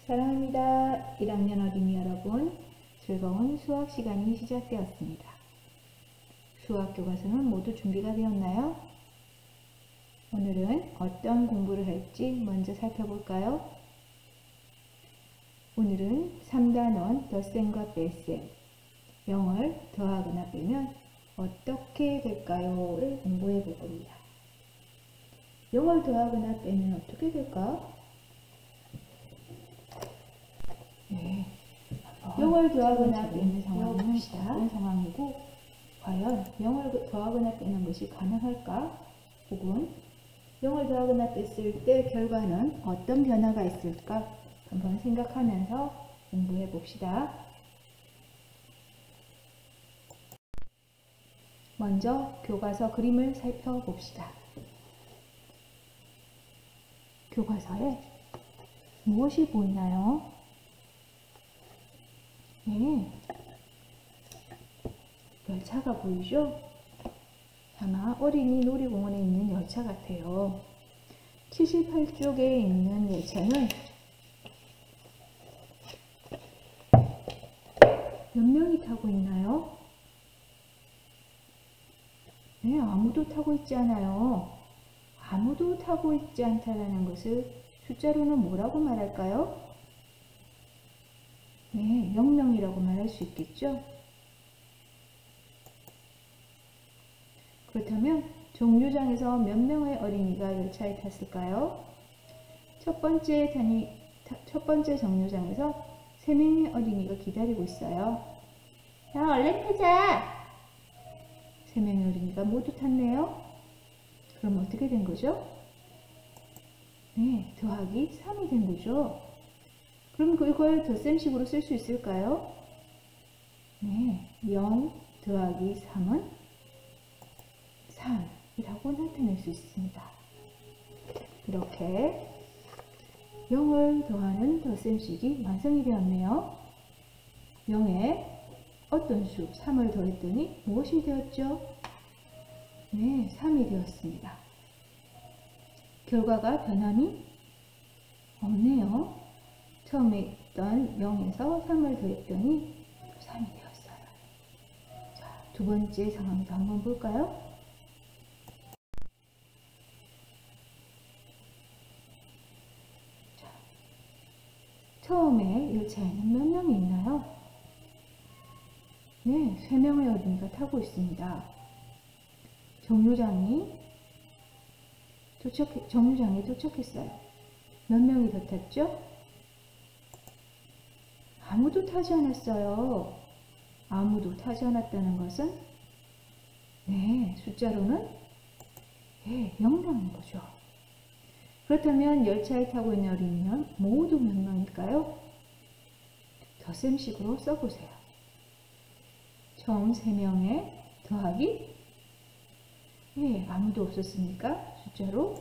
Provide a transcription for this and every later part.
사랑합니다. 1학년 어린이 여러분, 즐거운 수학 시간이 시작되었습니다. 수학 교과서는 모두 준비가 되었나요? 오늘은 어떤 공부를 할지 먼저 살펴볼까요? 오늘은 3단원 덧셈과 뺄셈, 0을 더하거나 빼면 어떻게 될까요?를 공부해 볼 겁니다. 0을 더하거나 빼면 어떻게 될까? 네, 0을 더하거나 빼는 상황은 어떤 상황이고, 과연 0을 더하거나 빼는 것이 가능할까? 혹은 0을 더하거나 뺐을 때 결과는 어떤 변화가 있을까? 한번 생각하면서 공부해 봅시다. 먼저 교과서 그림을 살펴봅시다. 교과서에 무엇이 보이나요? 네, 열차가 보이죠? 아마 어린이 놀이공원에 있는 열차 같아요. 78쪽에 있는 열차는 몇 명이 타고 있나요? 네, 아무도 타고 있지 않아요. 아무도 타고 있지 않다라는 것을 숫자로는 뭐라고 말할까요? 네, 0명이라고 말할 수 있겠죠? 그렇다면 정류장에서 몇 명의 어린이가 열차에 탔을까요? 첫 번째 정류장에서 3명의 어린이가 기다리고 있어요. 야, 얼른 타자! 3명의 어린이가 모두 탔네요. 그럼 어떻게 된 거죠? 네, 더하기 3이 된 거죠. 그럼 그걸 덧셈식으로 쓸 수 있을까요? 네, 0 더하기 3은 3이라고 나타낼 수 있습니다. 이렇게 0을 더하는 덧셈식이 완성이 되었네요. 0에 어떤 수, 3을 더했더니 무엇이 되었죠? 네, 3이 되었습니다. 결과가 변함이 없네요. 처음에 있던 0에서 3을 더했더니 3이 되었어요. 자, 두 번째 상황도 한번 볼까요? 자, 처음에 열차에는 몇 명이 있나요? 네, 3명의 어린이가 타고 있습니다. 정류장에 도착했어요. 몇 명이 더 탔죠? 아무도 타지 않았어요. 아무도 타지 않았다는 것은 네, 숫자로는 0명인 거죠. 그렇다면 열차에 타고 있는 어린이는 모두 몇 명일까요? 덧셈식으로 써보세요. 처음 3명에 더하기 아무도 없었으니까 숫자로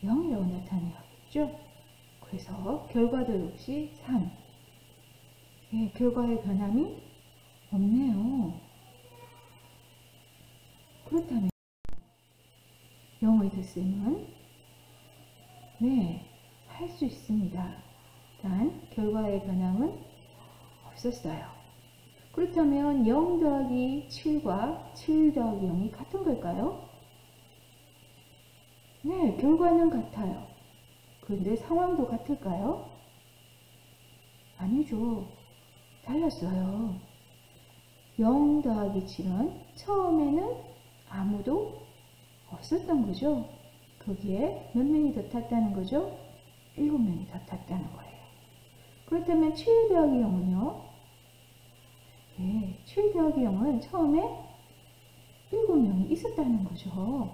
0이라고 나타내야겠죠. 그래서 결과도 역시 3. 결과의 변함이 없네요. 그렇다면 0의 덧셈은 할 수 있습니다. 단 결과의 변함은 없었어요. 그렇다면 0 더하기 7과 7 더하기 0이 같은 걸까요? 네, 결과는 같아요. 그런데 상황도 같을까요? 아니죠. 달랐어요. 0 더하기 7은 처음에는 아무도 없었던 거죠. 거기에 몇 명이 더 탔다는 거죠? 7명이 더 탔다는 거예요. 그렇다면 7 더하기 0은요? 네, 7 더하기 0은 처음에 7명이 있었다는 거죠.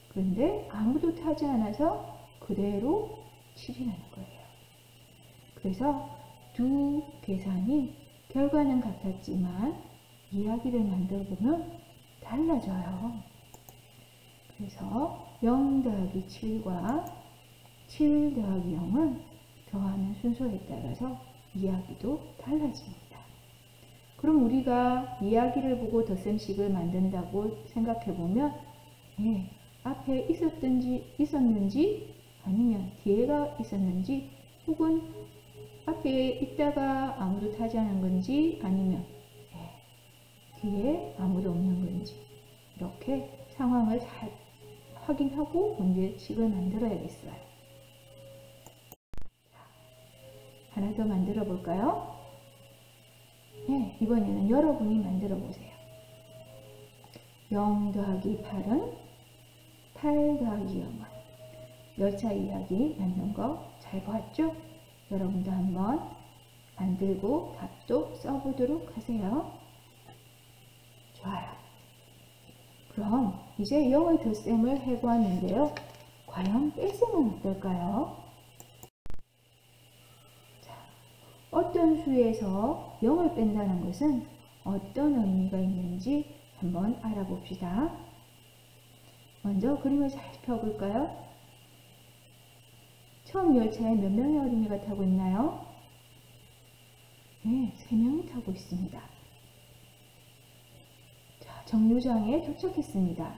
그런데 아무도 타지 않아서 그대로 7이라는 거예요. 그래서 두 계산이 결과는 같았지만 이야기를 만들어 보면 달라져요. 그래서 0 더하기 7과 7 더하기 0은 더하는 순서에 따라서 이야기도 달라집니다. 그럼 우리가 이야기를 보고 덧셈식을 만든다고 생각해 보면 앞에 있었는지 아니면 뒤에가 있었는지 혹은 앞에 있다가 아무도 타지 않은 건지 아니면 뒤에 아무도 없는 건지 이렇게 상황을 잘 확인하고 문제식을 만들어야겠어요. 하나 더 만들어 볼까요? 네, 이번에는 여러분이 만들어 보세요. 0 더하기 8은 8 더하기 0은 열차 이야기 만든 거 잘 보았죠? 여러분도 한번 만들고 답도 써보도록 하세요. 좋아요. 그럼 이제 0의 덧셈을 해보았는데요. 과연 뺄셈은 어떨까요? 자, 어떤 수에서 0을 뺀다는 것은 어떤 의미가 있는지 한번 알아봅시다. 먼저 그림을 잘 펴볼까요? 처음 열차에 몇 명의 어린이가 타고 있나요? 네, 3명이 타고 있습니다. 자, 정류장에 도착했습니다.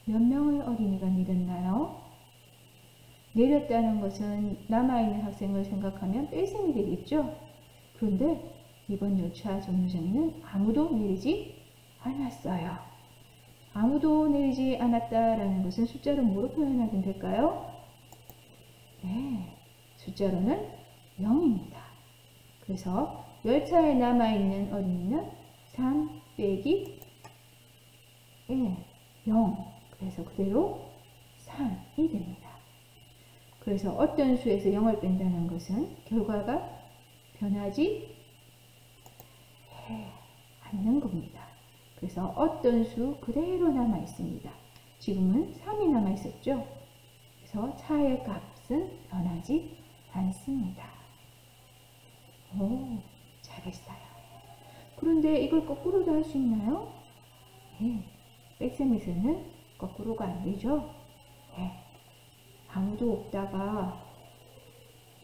몇 명의 어린이가 내렸나요? 내렸다는 것은 남아있는 학생을 생각하면 뺄셈이 되겠죠? 그런데 이번 열차 정류장에는 아무도 내리지 않았어요. 아무도 내리지 않았다라는 것은 숫자로 뭐로 표현하면 될까요? 네, 숫자로는 0입니다. 그래서 열차에 남아있는 어린이는 3 빼기 0. 그래서 그대로 3이 됩니다. 그래서 어떤 수에서 0을 뺀다는 것은 결과가 변하지 않는 겁니다. 그래서 어떤 수 그대로 남아 있습니다. 지금은 3이 남아 있었죠. 그래서 차의 값은 변하지 않습니다. 오, 잘했어요. 그런데 이걸 거꾸로도 할 수 있나요? 네, 뺄셈에서는 거꾸로가 안 되죠. 네, 아무도 없다가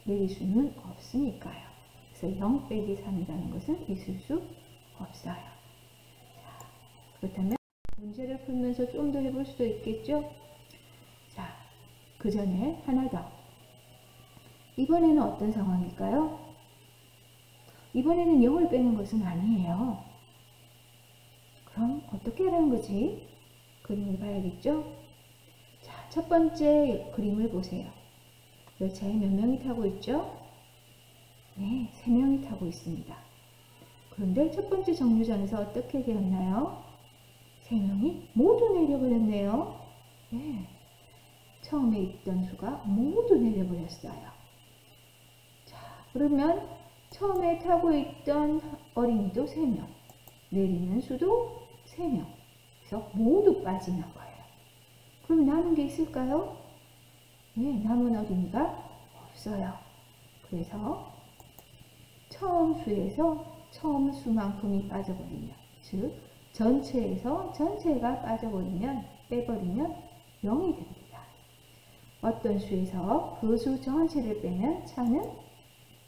내릴 수는 없으니까요. 그래서 0 빼기 3이라는 것은 있을 수 없어요. 자, 그렇다면 문제를 풀면서 좀 더 해볼 수도 있겠죠? 자, 그 전에 하나 더. 이번에는 어떤 상황일까요? 이번에는 0을 빼는 것은 아니에요. 그럼 어떻게 하라는 거지? 그림을 봐야겠죠? 자, 첫 번째 그림을 보세요. 열차에 몇 명이 타고 있죠? 네, 3명이 타고 있습니다. 그런데 첫 번째 정류장에서 어떻게 되었나요? 3명이 모두 내려버렸네요. 네, 처음에 있던 수가 모두 내려버렸어요. 자, 그러면 처음에 타고 있던 어린이도 3명, 내리는 수도 3명, 그래서 모두 빠지는 거예요. 그럼 남은 게 있을까요? 네, 남은 어린이가 없어요. 그래서 처음 수에서 처음 수만큼이 빠져버리면, 즉 전체에서 전체가 빠져버리면, 빼버리면 0이 됩니다. 어떤 수에서 그 수 전체를 빼면 차는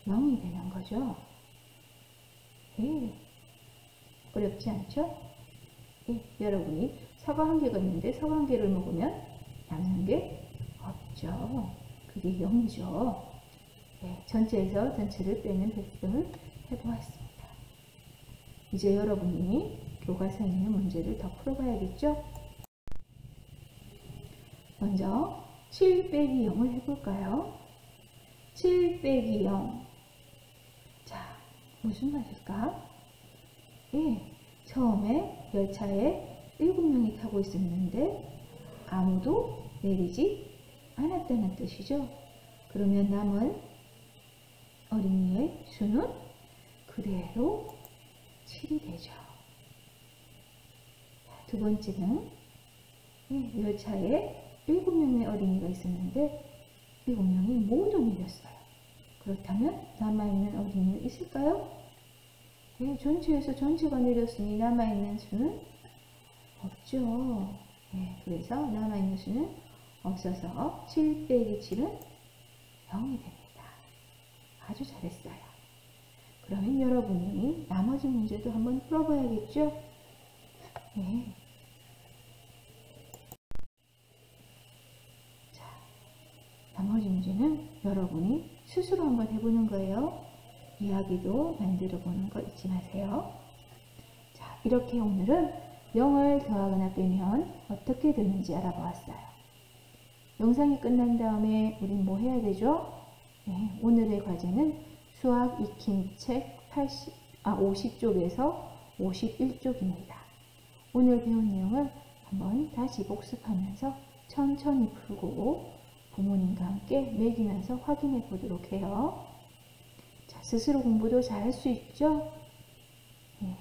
0이 되는 거죠. 네, 어렵지 않죠? 네, 여러분이 사과 한 개가 있는데 사과 한 개를 먹으면 남는 게 없죠. 그게 0이죠. 네, 전체에서 전체를 빼는 뺄셈을 해보았습니다. 이제 여러분이 교과서에 있는 문제를 더 풀어봐야겠죠? 먼저 7 빼기 0을 해볼까요? 7 빼기 0. 자, 무슨 말일까? 예, 처음에 열차에 7명이 타고 있었는데 아무도 내리지 않았다는 뜻이죠. 그러면 남은 어린이의 수는 그대로 7이 되죠. 두 번째는 열차에 7명의 어린이가 있었는데 7명이 모두 내렸어요. 그렇다면 남아있는 어린이는 있을까요? 네, 전체에서 전체가 내렸으니 남아있는 수는 없죠. 네, 그래서 남아있는 수는 없어서 7 빼기 7은 0이 됩니다. 아주 잘했어요. 그러면 여러분이 나머지 문제도 한번 풀어봐야겠죠? 네. 자, 나머지 문제는 여러분이 스스로 한번 해보는 거예요. 이야기도 만들어 보는 거 잊지 마세요. 자, 이렇게 오늘은 0을 더하거나 빼면 어떻게 되는지 알아보았어요. 영상이 끝난 다음에 우린 뭐 해야 되죠? 네, 오늘의 과제는 수학 익힌 책 50쪽에서 51쪽입니다. 오늘 배운 내용을 한번 다시 복습하면서 천천히 풀고 부모님과 함께 매기면서 확인해 보도록 해요. 자, 스스로 공부도 잘 할 수 있죠? 네,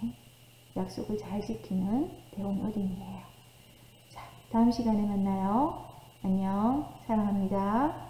약속을 잘 지키는 대원 어린이에요. 자, 다음 시간에 만나요. 안녕, 사랑합니다.